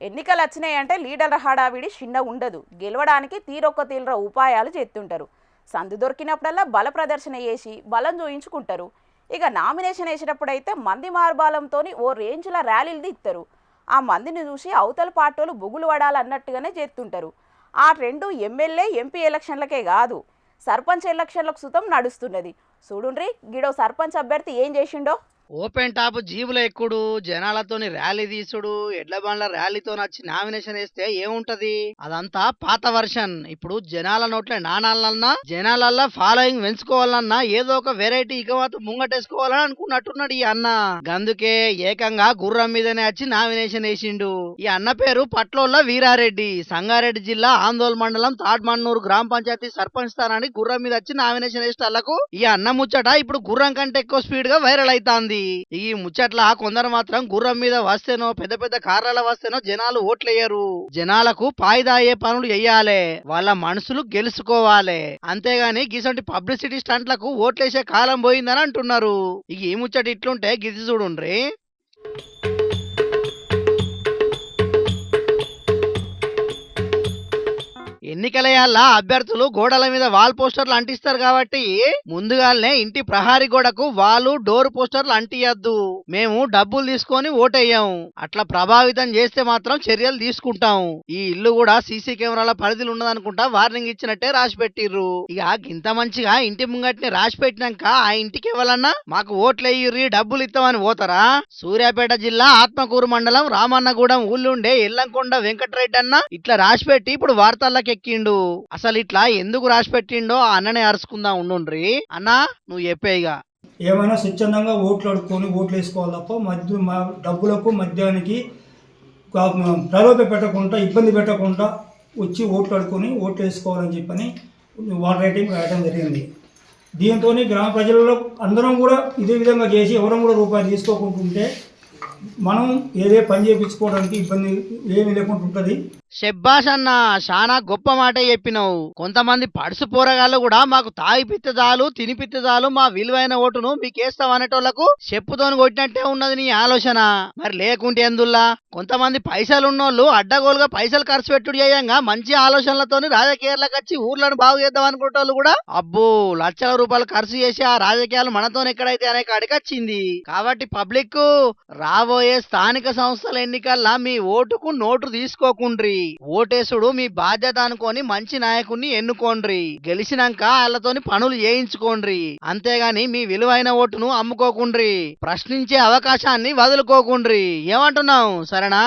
ఎన్నికలు వచ్చినాయంటే లీడర్ల హడావిడి చిన్న ఉండదు. గెలవడానికి తీరొక్క ఉపాయాలు చేస్తుంటారు. సందు దొరికినప్పుడల్లా బల ప్రదర్శన చేసి బలం చూయించుకుంటారు. ఇక నామినేషన్ వేసేటప్పుడైతే మంది మార్బాలంతో ఓ రేంజ్ల ర్యాలీలు తీస్తారు. ఆ మందిని చూసి అవతల పార్టీలు బొగులు పడాలన్నట్టుగానే చేస్తుంటారు. ఆ ట్రెండు ఎమ్మెల్యే ఎంపీ ఎలక్షన్లకే కాదు, సర్పంచ్ ఎలక్షన్లకు సుతం నడుస్తున్నది. చూడుండ్రి గిడో సర్పంచ్ అభ్యర్థి ఏం చేసిండో. ఓపెన్ టాప్ జీబుల ఎక్కుడు, జనాలతోని ర్యాలీ తీసుడు, ఎడ్ల బండ్ల ర్యాలీతో వచ్చి నామినేషన్ వేస్తే ఏముంటది? అదంతా పాత వర్షన్. ఇప్పుడు జనాల నోట్లే నాణాలన్నా, జనాలల్లా ఫాలోయింగ్ పెంచుకోవాలన్నా ఏదో ఒక వెరైటీ ఇకమాత ముంగటేసుకోవాలని అనుకున్నట్టున్నాడు ఈ అన్న. గందుకే ఏకంగా గుర్రం మీదనే వచ్చి నామినేషన్ వేసిండు. ఈ అన్న పేరు పట్లోళ్ళ వీరారెడ్డి. సంగారెడ్డి జిల్లా ఆందోళన మండలం తాడ్మన్నూరు గ్రామ పంచాయతీ సర్పంచ్ స్థానానికి గుర్రం మీద వచ్చి నామినేషన్ వేసేటళ్లకు ఈ అన్న ముచ్చట ఇప్పుడు గుర్రం కంటే ఎక్కువ స్పీడ్ గా వైరల్ అవుతాంది. ఈ ముచ్చట్ల కొందరు మాత్రం గుర్రం మీద వస్తేనో పెద్ద పెద్ద కార్ల వస్తేనో జనాలు ఓట్లేయరు. జనాలకు పాయిదాయే పనులు చెయ్యాలే, వాళ్ళ మనసులు గెలుచుకోవాలి. అంతేగాని గిసంటి పబ్లిసిటీ స్టంట్లకు ఓట్లేసే కాలం పోయిందని అంటున్నారు. ఇక ఈ ముచ్చట ఇట్లుంటే గిది చూడుండ్రి. ఎన్నికలయాల్లా అభ్యర్థులు గోడల మీద వాల్ పోస్టర్లు అంటిస్తారు కాబట్టి ముందుగానే ఇంటి ప్రహారీ గోడకు వాలు డోర్ పోస్టర్లు అంటియద్దు, మేము డబ్బులు తీసుకొని ఓటేయం, అట్లా ప్రభావితం చేస్తే మాత్రం చర్యలు తీసుకుంటాం. ఈ ఇల్లు కూడా సీసీ కెమెరాల పరిధిలో ఉన్నదనుకుంటా వార్నింగ్ ఇచ్చినట్టే రాసి పెట్టిర్రు. ఇక గింత మంచిగా ఇంటి ముంగట్ని రాసి పెట్టినాక ఆ ఇంటికి ఎవరన్నా మాకు ఓట్లేయ్యి డబ్బులు ఇస్తామని పోతారా? సూర్యాపేట జిల్లా ఆత్మకూరు మండలం రామన్నగూడెం ఊళ్ళుండే ఎల్లంకొండ వెంకటరెడ్డి అన్న ఇట్లా రాసి పెట్టి ఇప్పుడు వార్తల్లోకి ఎక్కిండు. అసలు ఇట్లా ఎందుకు రాసి పెట్టిండో ఆ అన్ననే అరుచుకుందాం ఉండుండ్రి. అన్నా నువ్వు చెప్పేయిగా. ఏమైనా స్వచ్ఛందంగా ఓట్లు అడుక్కొని ఓట్లు వేసుకోవాలి తప్ప డబ్బులకు మద్యానికి ప్రలోభ పెట్టకుండా ఇబ్బంది పెట్టకుండా వచ్చి ఓట్లు అడుక్కొని ఓట్లు వేసుకోవాలని చెప్పని వాటర్ రేటింగ్ రాయడం జరిగింది. దీంతో గ్రామ ప్రజలలో అందరం కూడా ఇదే విధంగా చేసి ఎవరం కూడా రూపాయలు తీసుకోకుంటుంటే మనం ఏదే పని చేయించుకోవడానికి ఇబ్బంది ఏమి లేకుండా ఉంటుంది. షెబ్బాష్ అన్న, చాలా గొప్ప మాట చెప్పినావు. కొంతమంది పడుసు పోరగాళ్ళు కూడా మాకు తాగిపిత్తదాలు తినిపిత్తదాలు మా విలువైన ఓటును మీకేస్తాం అనేటోళ్లకు చెప్పుతోని కొట్టినట్టే ఉన్నది నీ ఆలోచన. మరి లేకుంటే ఎందుల్లా? కొంతమంది పైసలు ఉన్నోళ్ళు అడ్డగోలుగా పైసలు ఖర్చు పెట్టుడు చేయంగా మంచి ఆలోచనలతోని రాజకీయాలకు వచ్చి ఊర్లను బాగు చేద్దాం అనుకుంటోళ్ళు కూడా అబ్బో లక్షల రూపాయలు ఖర్చు చేసి ఆ రాజకీయాలు మనతో ఎక్కడైతే అనే కాడికి వచ్చింది. కాబట్టి పబ్లిక్ రాబోయే స్థానిక సంస్థల ఎన్నికల్లో మీ ఓటుకు నోటు తీసుకోకుండ్రి. ఓటేసుడు మీ బాధ్యత అనుకొని మంచి నాయకుడిని ఎన్నుకోండ్రి. గెలిచినాక వాళ్ళతోని పనులు చేయించుకోండ్రి. అంతేగాని మీ విలువైన ఓటును అమ్ముకోకుండ్రి. ప్రశ్నించే అవకాశాన్ని వదులుకోకుండ్రి. ఏమంటున్నావు? సరేనా?